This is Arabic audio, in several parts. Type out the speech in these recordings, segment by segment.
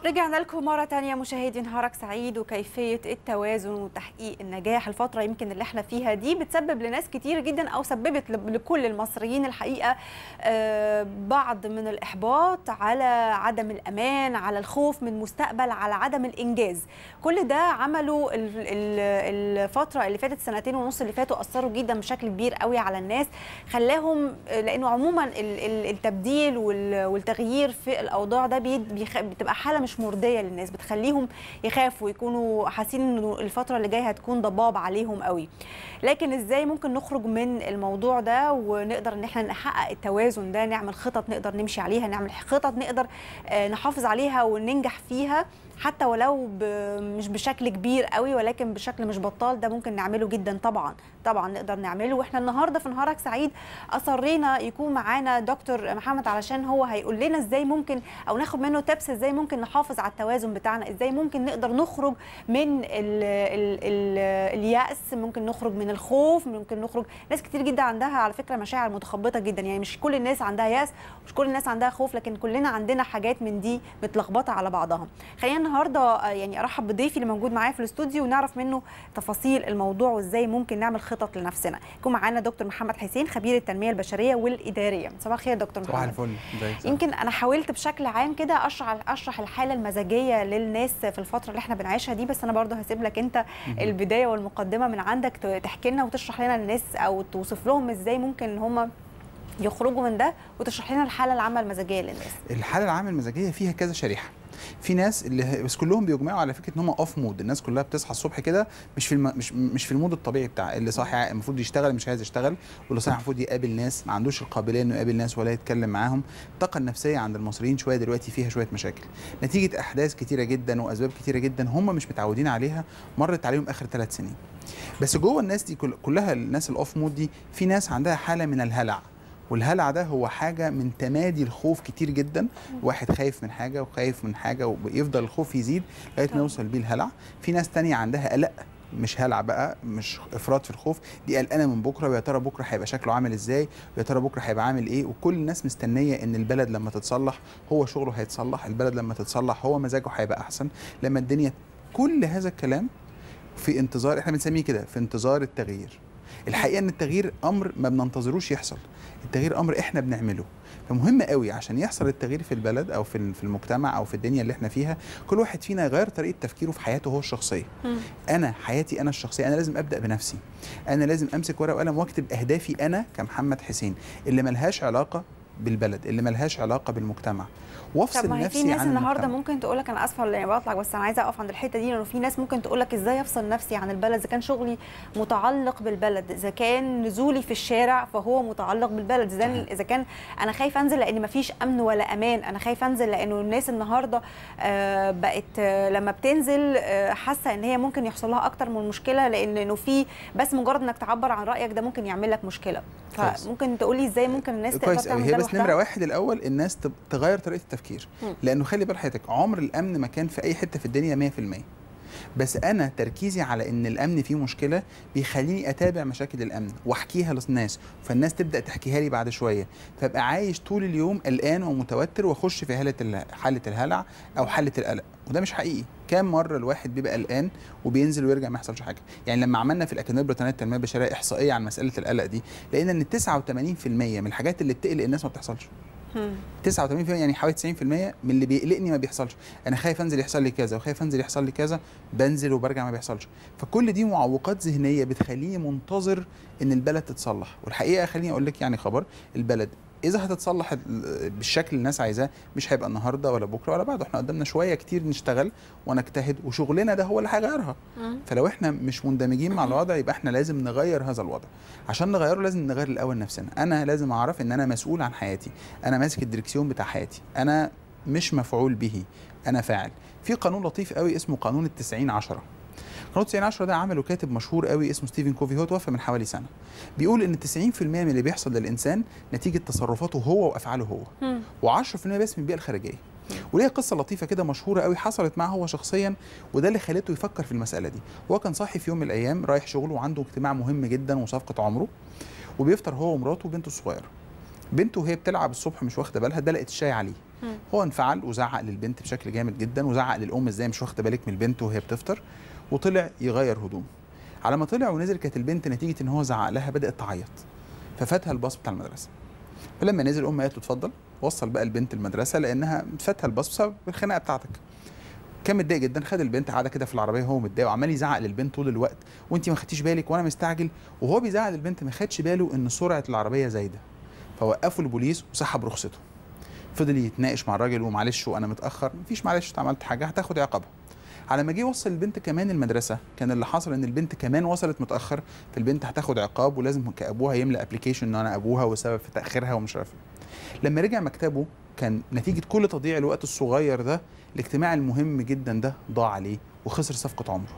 رجعنا لكم مرة تانية مشاهدي نهارك سعيد. وكيفية التوازن وتحقيق النجاح، الفترة يمكن اللي احنا فيها دي بتسبب لناس كتير جدا أو سببت لكل المصريين الحقيقة بعض من الإحباط، على عدم الأمان، على الخوف من مستقبل، على عدم الإنجاز. كل ده عملوا الفترة اللي فاتت، سنتين ونص اللي فاتوا، أثروا جدا بشكل كبير قوي على الناس، خلاهم لأنه عموما التبديل والتغيير في الأوضاع ده بتبقى حالة مش مرضيه للناس، بتخليهم يخافوا، يكونوا حاسين انه الفتره اللي جايه هتكون ضباب عليهم قوي. لكن ازاي ممكن نخرج من الموضوع ده ونقدر ان احنا نحقق التوازن ده؟ نعمل خطط نقدر نمشي عليها، نعمل خطط نقدر نحافظ عليها وننجح فيها، حتى ولو مش بشكل كبير قوي ولكن بشكل مش بطال. ده ممكن نعمله جدا، طبعا نقدر نعمله. واحنا النهارده في نهارك سعيد اصرينا يكون معانا دكتور محمد، علشان هو هيقول لنا ازاي ممكن، او ناخد منه تبس ازاي ممكن نحافظ على التوازن بتاعنا، ازاي ممكن نقدر نخرج من اليأس، ممكن نخرج من الخوف، ممكن نخرج. ناس كتير جدا عندها على فكره مشاعر متخبطه جدا، يعني مش كل الناس عندها يأس، مش كل الناس عندها خوف، لكن كلنا عندنا حاجات من دي متلخبطه على بعضها. خلينا النهارده يعني ارحب بضيفي اللي موجود معايا في الاستوديو ونعرف منه تفاصيل الموضوع وازاي ممكن نعمل خطط لنفسنا. يكون معانا دكتور محمد حسين، خبير التنميه البشريه والاداريه. صباح الخير يا دكتور محمد. صباح الفل. يمكن انا حاولت بشكل عام كده اشرح الحاله المزاجيه للناس في الفتره اللي احنا بنعيشها دي، بس انا برضه هسيب لك انت البدايه والمقدمه من عندك، تحكي لنا وتشرح لنا الناس او توصف لهم ازاي ممكن ان هم يخرجوا من ده، وتشرح لنا الحاله العامه المزاجيه للناس. الحاله العامه المزاجيه فيها كذا شريحه. في ناس اللي بس كلهم بيجمعوا على فكره ان هم اوف مود. الناس كلها بتصحى الصبح كده مش في المود الطبيعي بتاع اللي صاحي المفروض يشتغل مش عايز يشتغل، واللي صاحي المفروض يقابل ناس ما عندوش القابليه انه يقابل ناس ولا يتكلم معاهم. الطاقه النفسيه عند المصريين شويه دلوقتي فيها شويه مشاكل نتيجه احداث كتيره جدا واسباب كتيره جدا هم مش متعودين عليها، مرت عليهم اخر 3 سنين. بس جوه الناس دي كلها الناس الاوف مود دي في ناس عندها حاله من الهلع، والهلع ده هو حاجه من تمادي الخوف كتير جدا. واحد خايف من حاجه وخايف من حاجه ويفضل الخوف يزيد لغايه ما يوصل بيه الهلع. في ناس تانية عندها قلق، مش هلع بقى، مش افراط في الخوف، دي قلقانه من بكره، ويا ترى بكره هيبقى شكله عامل ازاي، ويا ترى بكره هيبقى عامل ايه. وكل الناس مستنيه ان البلد لما تتصلح هو شغله هيتصلح، البلد لما تتصلح هو مزاجه هيبقى احسن، لما الدنيا. كل هذا الكلام في انتظار، احنا بنسميه كده في انتظار التغيير. الحقيقه ان التغيير امر ما بننتظروش يحصل، التغيير امر احنا بنعمله. فمهم قوي عشان يحصل التغيير في البلد او في المجتمع او في الدنيا اللي احنا فيها، كل واحد فينا يغير طريقه تفكيره في حياته هو الشخصيه. انا حياتي انا الشخصيه، انا لازم ابدا بنفسي، انا لازم امسك ورقه وقلم واكتب اهدافي انا كمحمد حسين اللي ملهاش علاقه بالبلد، اللي ملهاش علاقه بالمجتمع، وافصل نفسي عن المجتمع. في ناس النهارده ممكن تقول لك، انا اسفه اللي بطلع بس انا عايزه اقف عند الحته دي، لانه في ناس ممكن تقول لك ازاي افصل نفسي عن البلد؟ اذا كان شغلي متعلق بالبلد، اذا كان نزولي في الشارع فهو متعلق بالبلد، اذا كان انا خايف انزل لان مفيش امن ولا امان، انا خايف انزل لانه الناس النهارده بقت لما بتنزل حاسه ان هي ممكن يحصل لها اكتر من مشكله، لانه في بس مجرد انك تعبر عن رايك ده ممكن يعمل لك مشكله. فممكن تقولي ازاي ممكن الناس تقدر تعمل ده؟ هي بس نمره واحد الاول الناس تغير طريقه التفكير، لانه خلي بال حضرتك عمر الامن ما كان في اي حته في الدنيا 100%. بس انا تركيزي على ان الامن فيه مشكله بيخليني اتابع مشاكل الامن واحكيها للناس، فالناس تبدا تحكيها لي بعد شويه، فابقى عايش طول اليوم قلقان ومتوتر واخش في حاله الهلع او حاله القلق، وده مش حقيقي. كام مره الواحد بيبقى قلقان وبينزل ويرجع ما يحصلش حاجه؟ يعني لما عملنا في الاكاديميه البريطانيه للتنميه البشريه احصائيه عن مساله القلق دي، لقينا ان 89% من الحاجات اللي بتقلق الناس ما بتحصلش. 89% يعني حوالي 90% من اللي بيقلقني ما بيحصلش. انا خايف انزل يحصل لي كذا وخايف انزل يحصل لي كذا، بنزل وبرجع ما بيحصلش. فكل دي معوقات ذهنيه بتخليني منتظر ان البلد تتصلح. والحقيقه خليني اقول لك يعني خبر، البلد اذا هتتصلح بالشكل اللي الناس عايزاه مش هيبقى النهارده ولا بكره ولا بعده، احنا قدامنا شويه كتير نشتغل ونجتهد، وشغلنا ده هو اللي هيغيرها. فلو احنا مش مندمجين مع الوضع يبقى احنا لازم نغير هذا الوضع. عشان نغيره لازم نغير الاول نفسنا. انا لازم اعرف ان انا مسؤول عن حياتي، انا ماسك الدركسيون بتاع حياتي، انا مش مفعول به، انا فاعل. في قانون لطيف قوي اسمه قانون ال90-10. قانون 90-10 ده عمله كاتب مشهور قوي اسمه ستيفن كوفي، هو توفى من حوالي سنه. بيقول ان 90% من اللي بيحصل للانسان نتيجه تصرفاته هو وافعاله هو، و10% بس من البيئه الخارجيه. وليه قصه لطيفه كده مشهوره قوي حصلت معه هو شخصيا، وده اللي خلته يفكر في المساله دي. هو كان صاحي في يوم من الايام رايح شغله وعنده اجتماع مهم جدا وصفقه عمره، وبيفطر هو ومراته وبنته الصغيره. بنته وهي بتلعب الصبح مش واخده بالها دلقت الشاي عليه، هو انفعل وزعق للبنت بشكل جامد جدا، وزعق للام ازاي مش واخده بالك من البنت وهي بتفطر، وطلع يغير هدومه. على ما طلع ونزل كانت البنت نتيجه ان هو زعق لها بدات تعيط، ففاتها الباص بتاع المدرسه. فلما نزل الام قالت له اتفضل وصل بقى البنت المدرسه لانها فاتها الباص بسبب الخناقه بتاعتك. كان متضايق جدا، خد البنت قاعده كده في العربيه وهو متضايق وعمال يزعق للبنت طول الوقت، وانت ما خدتيش بالك وانا مستعجل. وهو بيزعق للبنت ما خدش باله ان سرعه العربيه زايده، فوقفوا البوليس وسحب رخصته. فضل يتناقش مع الراجل ومعلش وانا متاخر، مفيش معلش انت عملت حاجه هتاخد عقابها. على ما جه وصل البنت كمان المدرسه كان اللي حصل ان البنت كمان وصلت متاخر، فالبنت هتاخد عقاب ولازم كابوها يملى ابلكيشن ان انا ابوها وسبب في تاخيرها ومش عارف. لما رجع مكتبه كان نتيجه كل تضييع الوقت الصغير ده الاجتماع المهم جدا ده ضاع عليه وخسر صفقه عمره.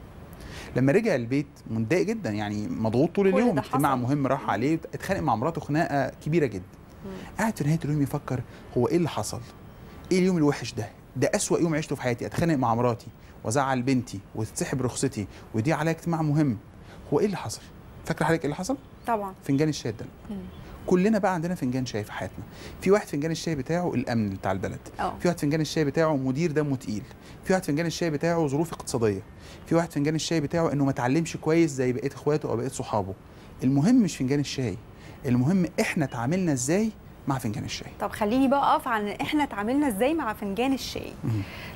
لما رجع البيت متضايق جدا، يعني مضغوط طول اليوم، اجتماع مهم راح عليه، اتخانق مع مراته خناقه كبيره جدا. قاعد في نهايه اليوم يفكر هو ايه اللي حصل؟ ايه اليوم الوحش ده؟ ده اسوأ يوم عشته في حياتي، اتخانق مع مراتي وازعل بنتي وتتسحب رخصتي ودي عليا اجتماع مهم. هو ايه اللي حصل؟ فاكره حضرتك ايه اللي حصل؟ طبعا فنجان الشاي ده. كلنا بقى عندنا فنجان شاي في حياتنا. في واحد فنجان الشاي بتاعه الامن بتاع البلد، في واحد فنجان الشاي بتاعه مدير دمه تقيل، في واحد فنجان الشاي بتاعه ظروف اقتصاديه، في واحد فنجان الشاي بتاعه انه ما اتعلمش كويس زي بقيه اخواته او بقيه صحابه. المهم مش فنجان الشاي، المهم احنا اتعاملنا ازاي مع فنجان الشاي. طب خليني بقى اقف عن احنا اتعاملنا ازاي مع فنجان الشاي.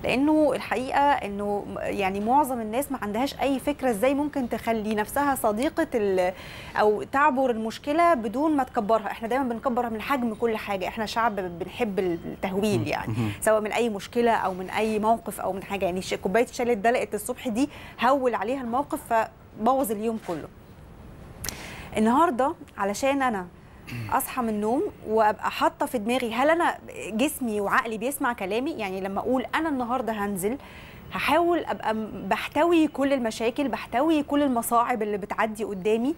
لانه الحقيقه انه يعني معظم الناس ما عندهاش اي فكره ازاي ممكن تخلي نفسها صديقه او تعبر المشكله بدون ما تكبرها. احنا دايما بنكبر من حجم كل حاجه، احنا شعب بنحب التهويل يعني، سواء من اي مشكله او من اي موقف او من حاجه. يعني كوبايه الشاي اللي اتدلقت الصبح دي هول عليها الموقف فبوظ اليوم كله. النهارده علشان انا اصحى من النوم وابقى حاطه في دماغي هل انا جسمي وعقلي بيسمع كلامي، يعني لما اقول انا النهارده هنزل هحاول ابقى بحتوي كل المشاكل، بحتوي كل المصاعب اللي بتعدي قدامي،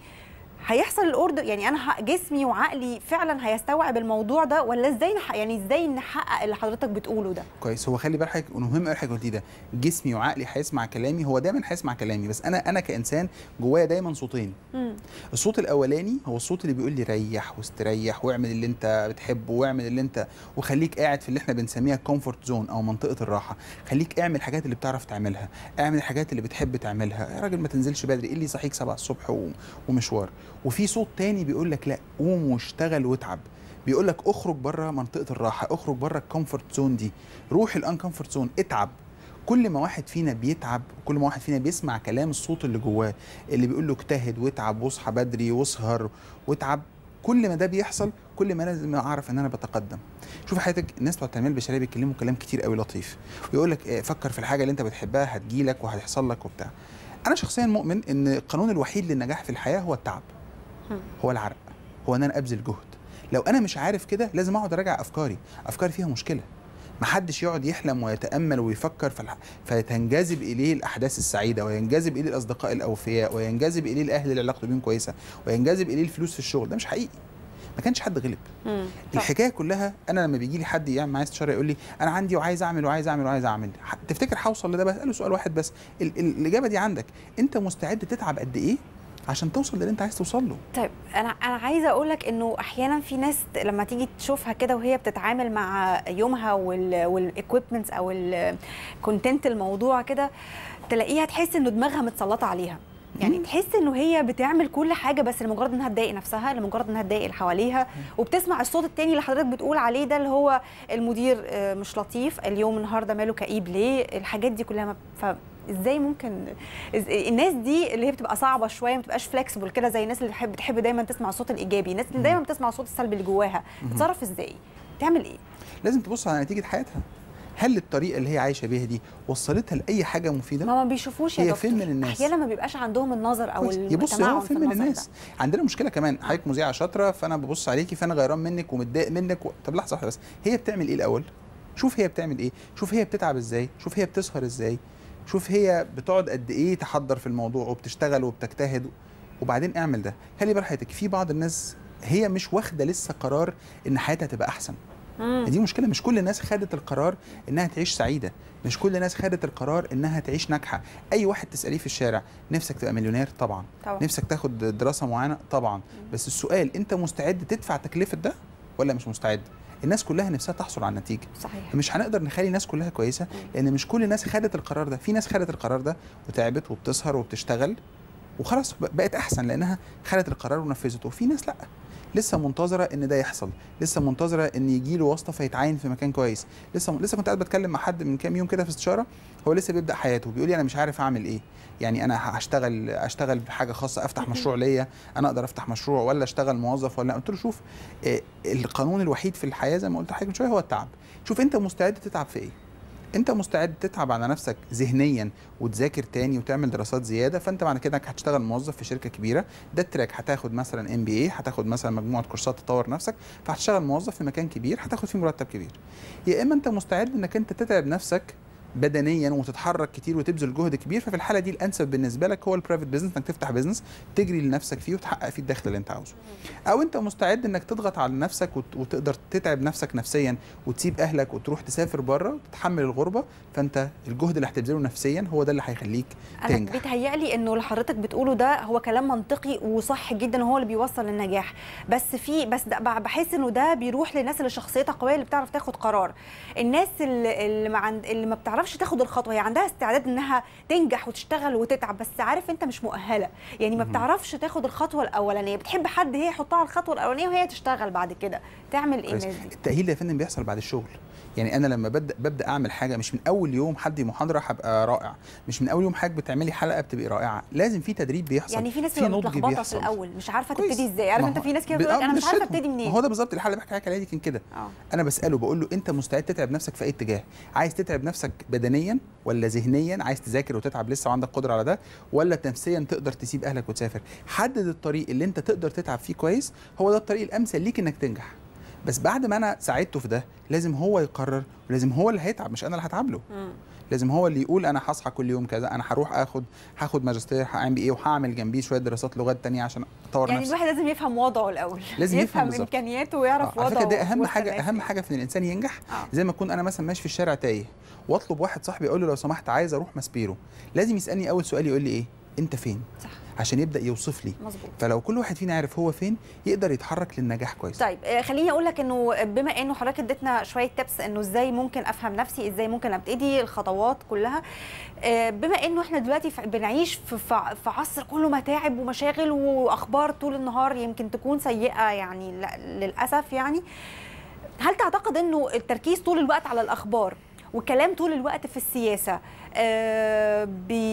هيحصل الأوردر. يعني انا جسمي وعقلي فعلا هيستوعب الموضوع ده ولا ازاي يعني ازاي نحقق اللي حضرتك بتقوله ده؟ كويس. هو خلي بالك مهم قوي حاجه قلتيه ده، جسمي وعقلي هيسمع كلامي. هو دايما هيسمع كلامي، بس انا كانسان جوايا دايما صوتين. الصوت الاولاني هو الصوت اللي بيقول لي ريح واستريح واعمل اللي انت بتحبه واعمل اللي انت وخليك قاعد في اللي احنا بنسميها كومفورت زون او منطقه الراحه. خليك اعمل الحاجات اللي بتعرف تعملها، اعمل الحاجات اللي بتحب تعملها. يا راجل ما تنزلش بدري، ايه اللي يصحيك 7 الصبح ومشوار؟ وفي صوت تاني بيقول لك لا، قوم واشتغل واتعب. بيقول لك اخرج بره منطقه الراحه، اخرج بره الكومفورت زون دي، روح الانكومفورت زون، اتعب. كل ما واحد فينا بيتعب وكل ما واحد فينا بيسمع كلام الصوت اللي جواه اللي بيقول له اجتهد واتعب واصحى بدري واسهر واتعب، كل ما ده بيحصل كل ما لازم اعرف ان انا بتقدم. شوف حياتك، الناس بتوع التنميه البشريه بيتكلموا كلام كتير قوي لطيف، ويقول لك فكر في الحاجه اللي انت بتحبها هتجيلك وهتحصل لك وبتاع. انا شخصيا مؤمن ان القانون الوحيد للنجاح في الحياه هو التعب، هو العرق، هو ان انا ابذل جهد. لو انا مش عارف كده لازم اقعد اراجع افكاري فيها مشكله. محدش يقعد يحلم ويتامل ويفكر فتنجذب اليه الاحداث السعيده، وينجذب اليه الاصدقاء الاوفياء، وينجذب اليه الاهل اللي علاقته بيهم كويسه، وينجذب اليه الفلوس في الشغل. ده مش حقيقي، ما كانش حد غلب. الحكايه كلها انا لما بيجي لي حد يعمل معايا استشاره يقول لي انا عندي وعايز اعمل وعايز اعمل وعايز اعمل، تفتكر هوصل لده؟ بساله سؤال واحد بس، الاجابه دي عندك، انت مستعد تتعب قد ايه عشان توصل للي انت عايز توصل له؟ طيب انا عايزه اقول لك انه احيانا في ناس لما تيجي تشوفها كده وهي بتتعامل مع يومها والاكويبمنتس او الكونتنت الموضوع كده، تلاقيها تحس انه دماغها متسلطه عليها. يعني تحس انه هي بتعمل كل حاجه بس لمجرد انها تضايق نفسها، لمجرد انها تضايق اللي حواليها، وبتسمع الصوت التاني اللي حضرتك بتقول عليه ده اللي هو المدير مش لطيف، اليوم النهارده ماله كئيب ليه، الحاجات دي كلها. ازاي ممكن الناس دي اللي هي بتبقى صعبه شويه ما تبقاش فلكسبل كده زي الناس اللي بتحب دايما تسمع الصوت الايجابي، الناس اللي دايما بتسمع الصوت السلبي اللي جواها، تتصرف ازاي؟ تعمل ايه؟ لازم تبص على نتيجه حياتها. هل الطريقه اللي هي عايشه بيها دي وصلتها لاي حاجه مفيده؟ ما بيشوفوش يا دكتور. هي فين من الناس؟ احيانا ما بيبقاش عندهم النظر او يبص هو فين من الناس ده. عندنا مشكله كمان، حضرتك مذيعه شاطره فانا ببص عليكي فانا غيران منك ومتضايق منك طب لحظه واحده بس، هي بتعمل ايه الاول؟ شوف هي بتعمل ايه، شوف هي بتتعب ازاي، شوف هي بتسهر ازاي، شوف هي بتقعد قد ايه تحضر في الموضوع وبتشتغل وبتجتهد، وبعدين اعمل ده. خلي بالك حياتك، في بعض الناس هي مش واخده لسه قرار ان حياتها تبقى احسن. دي مشكله، مش كل الناس خدت القرار انها تعيش سعيده، مش كل الناس خدت القرار انها تعيش ناجحه. اي واحد تساليه في الشارع نفسك تبقى مليونير؟ طبعا. نفسك تاخد دراسه معينه؟ طبعا. بس السؤال انت مستعد تدفع تكلفه ده ولا مش مستعد؟ الناس كلها نفسها تحصل على النتيجه. صحيح. مش هنقدر نخلي الناس كلها كويسه، لان مش كل الناس خدت القرار ده. في ناس خدت القرار ده وتعبت وبتسهر وبتشتغل وخلاص بقت احسن لانها خدت القرار ونفذته، وفي ناس لا، لسه منتظره ان ده يحصل، لسه منتظره ان يجي له واسطه فيتعين في مكان كويس. لسه كنت قاعد بتكلم مع حد من كام يوم كده في استشاره، هو لسه بيبدا حياته، بيقول لي انا مش عارف اعمل ايه، يعني انا اشتغل بحاجه خاصه، افتح مشروع ليا، انا اقدر افتح مشروع ولا اشتغل موظف ولا. قلت له شوف، القانون الوحيد في الحياه زي ما قلت لحضرتك من شويه هو التعب. شوف انت مستعد تتعب في ايه؟ انت مستعد تتعب على نفسك ذهنيا وتذاكر تاني وتعمل دراسات زياده، فانت معنى كده انك هتشتغل موظف في شركه كبيره، ده التراك، هتاخد مثلا MBA، هتاخد مثلا مجموعه كورسات تطور نفسك، فهتشتغل موظف في مكان كبير هتاخد فيه مرتب كبير. يا اما انت مستعد انك انت تتعب نفسك بدنيا وتتحرك كتير وتبذل جهد كبير، ففي الحاله دي الانسب بالنسبه لك هو البرايفت بزنس، انك تفتح بزنس تجري لنفسك فيه وتحقق فيه الدخل اللي انت عاوزه. او انت مستعد انك تضغط على نفسك وتقدر تتعب نفسك نفسيا وتسيب اهلك وتروح تسافر بره وتتحمل الغربه، فانت الجهد اللي هتبذله نفسيا هو ده اللي هيخليك تنجح. انا بيتهيألي انه اللي حضرتك بتقوله ده هو كلام منطقي وصح جدا وهو اللي بيوصل للنجاح، بس بحس انه ده بيروح للناس اللي شخصيتها قويه، اللي بتعرف تاخد قرار. الناس اللي ما بتعرفش تاخد الخطوه، هي عندها استعداد انها تنجح وتشتغل وتتعب، بس عارف انت مش مؤهله، يعني ما بتعرفش تاخد الخطوه الاولانيه، بتحب حد هي يحطها على الخطوه الاولانيه وهي تشتغل بعد كده. تعمل ايه الناس دي؟ التأهيل ده يا فندم بيحصل بعد الشغل. يعني انا لما ببدا اعمل حاجه، مش من اول يوم حد محاضره هبقى رائع، مش من اول يوم حضرتك بتعملي حلقه بتبقي رائعه، لازم في تدريب بيحصل. يعني في ناس بتبقى متلخبطه في الاول، مش عارفه تبتدي ازاي، عارف انت في ناس كده بتقول انا مش عارفه ابتدي منين. هو ده بالظبط الحلقه اللي بحكي لك عليها دي كان كده. انا بساله بقول له انت مستعد تتعب نفسك في اي اتجاه؟ عايز تتعب نفسك بدنيا ولا ذهنيا؟ عايز تذاكر وتتعب لسه وعندك قدره على ده، ولا نفسيا تقدر تسيب اهلك وتسافر؟ حدد الطريق اللي انت تقدر تتعب فيه كويس، هو ده الطريق الامثل ليك انك تنجح. بس بعد ما انا ساعدته في ده لازم هو يقرر، ولازم هو اللي هيتعب مش انا اللي هتعب له. لازم هو اللي يقول انا هصحى كل يوم كذا، انا هروح هاخد ماجستير، هعمل ايه، وهعمل جنبيه شويه دراسات لغات تانية عشان اطور يعني نفسي. الواحد لازم يفهم وضعه الاول، لازم يفهم امكانياته ويعرف وضعه. ده اهم حاجه في ان الانسان ينجح. زي ما اكون انا مثلا ماشي في الشارع تايه واطلب واحد صاحبي اقول له لو سمحت عايز اروح ماسبيرو، لازم يسالني اول سؤال يقول لي ايه؟ انت فين؟ صح. عشان يبدا يوصف لي. مظبوط. فلو كل واحد فينا عارف هو فين يقدر يتحرك للنجاح كويس. طيب خليني اقول لك انه بما انه حضرتك اديتنا شويه تبس انه ازاي ممكن افهم نفسي، ازاي ممكن ابتدي، الخطوات كلها، بما انه احنا دلوقتي بنعيش في عصر كله متاعب ومشاغل واخبار طول النهار يمكن تكون سيئه يعني للاسف، يعني هل تعتقد انه التركيز طول الوقت على الاخبار والكلام طول الوقت في السياسه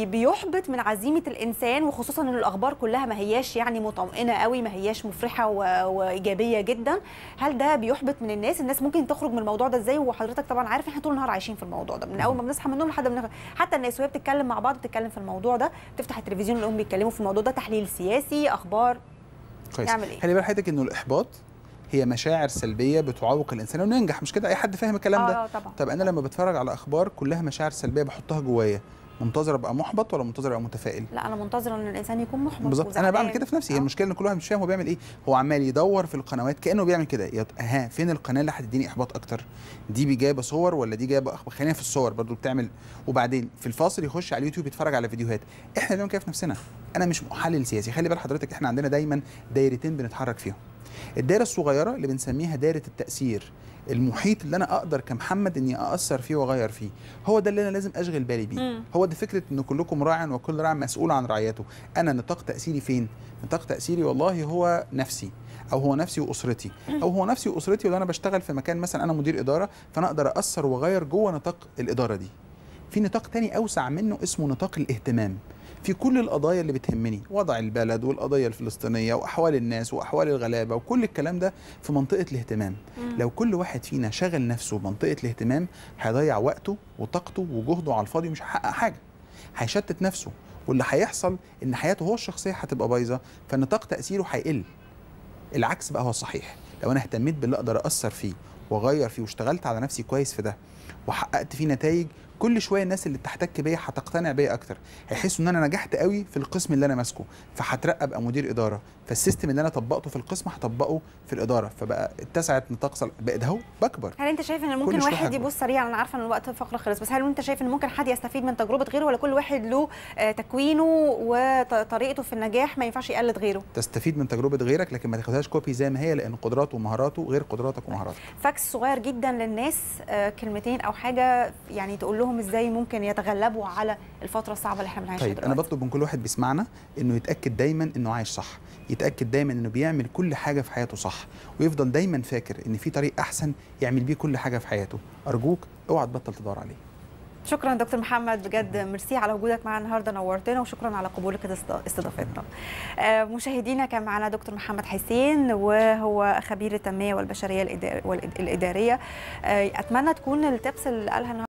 بيحبط من عزيمه الانسان، وخصوصا ان الاخبار كلها ما هياش يعني مطمئنه قوي، ما هياش مفرحه وايجابيه جدا؟ هل ده بيحبط من الناس ممكن تخرج من الموضوع ده ازاي؟ وحضرتك طبعا عارف احنا طول النهار عايشين في الموضوع ده، من اول ما بنصحى من النوم لحد حتى الناس وهي بتتكلم مع بعض بتتكلم في الموضوع ده، تفتح التلفزيون نلاقيهم بيتكلموا في الموضوع ده، تحليل سياسي، اخبار. كويس. نعمل ايه؟ خلي بال حضرتك انه الاحباط هي مشاعر سلبيه بتعوق الانسان انه ينجح، مش كده؟ اي حد فاهم الكلام ده؟ طبعا. طب انا لما بتفرج على اخبار كلها مشاعر سلبيه بحطها جوايا، منتظر ابقى محبط ولا منتظر ابقى متفائل؟ لا انا منتظره ان الانسان يكون محبط بالظبط. انا بعمل كده في نفسي. هي المشكله ان كل واحد مش فاهم هو بيعمل ايه، هو عمال يدور في القنوات كانه بيعمل كده، فين القناه اللي هتديني احباط اكتر؟ دي جايبه صور ولا دي جايبه اخبار؟ خلينا في الصور برضو بتعمل، وبعدين في الفاصل يخش على اليوتيوب يتفرج على فيديوهات. احنا بنعمل كده في نفسنا. انا مش محلل سياسي، خلي بال حضرتك احنا عندنا دايما دايرتين بنتحرك فيهم. الدايره الصغيره اللي بنسميها دايره التاثير، المحيط اللي انا اقدر كمحمد اني ااثر فيه واغير فيه، هو ده اللي انا لازم اشغل بالي بيه. هو ده فكره ان كلكم راع وكل راع مسؤول عن رعيته. انا نطاق تاثيري فين؟ نطاق تاثيري والله هو نفسي، او هو نفسي واسرتي، او هو نفسي واسرتي ولو انا بشتغل في مكان مثلا انا مدير اداره فانا اقدر اثر واغير جوه نطاق الاداره دي. في نطاق تاني اوسع منه اسمه نطاق الاهتمام في كل القضايا اللي بتهمني، وضع البلد والقضايا الفلسطينيه واحوال الناس واحوال الغلابه وكل الكلام ده في منطقه الاهتمام. لو كل واحد فينا شغل نفسه بمنطقه الاهتمام هيضيع وقته وطاقته وجهده على الفاضي ومش هيحقق حاجه، هيشتت نفسه، واللي هيحصل ان حياته هو الشخصيه هتبقى بايظه، فنطاق تاثيره هيقل. العكس بقى هو الصحيح، لو انا اهتميت باللي اقدر اثر فيه واغير فيه واشتغلت على نفسي كويس في ده وحققت فيه نتائج، كل شويه الناس اللي بتحتك بيا هتقتنع بيا اكتر، هيحسوا ان انا نجحت قوي في القسم اللي انا ماسكه، فهترقى ابقى مدير اداره، فالسيستم اللي انا طبقته في القسم هطبقه في الاداره، فبقى اتسعت نطاق بقيت اهو بكبر. هل انت شايف ان ممكن واحد يبص سريعا، انا عارفه ان الوقت فقره خلص، بس هل انت شايف ان ممكن حد يستفيد من تجربه غيره، ولا كل واحد له تكوينه وطريقته في النجاح ما ينفعش يقلد غيره؟ تستفيد من تجربه غيرك لكن ما تاخدهاش كوبي زي ما هي، لان قدراته ومهاراته غير قدراتك ومهاراتك. فاكس صغير جدا للناس، كلمتين او حاجه يعني تقول لهم ازاي ممكن يتغلبوا على الفتره الصعبه اللي احنا بنعيشها طيب دلوقتي. انا بطلب من كل واحد بيسمعنا انه يتاكد دايما انه عايش صح، يتاكد دايما انه بيعمل كل حاجه في حياته صح، ويفضل دايما فاكر ان في طريق احسن يعمل بيه كل حاجه في حياته. ارجوك اوعى تبطل تدور عليه. شكرا دكتور محمد، بجد ميرسي على وجودك معنا النهارده، نورتنا، وشكرا على قبولك استضافتنا. مشاهدينا كان معنا دكتور محمد حسين، وهو خبير التنميه والبشريه الاداريه. اتمنى تكون التبس اللي قالها النهارده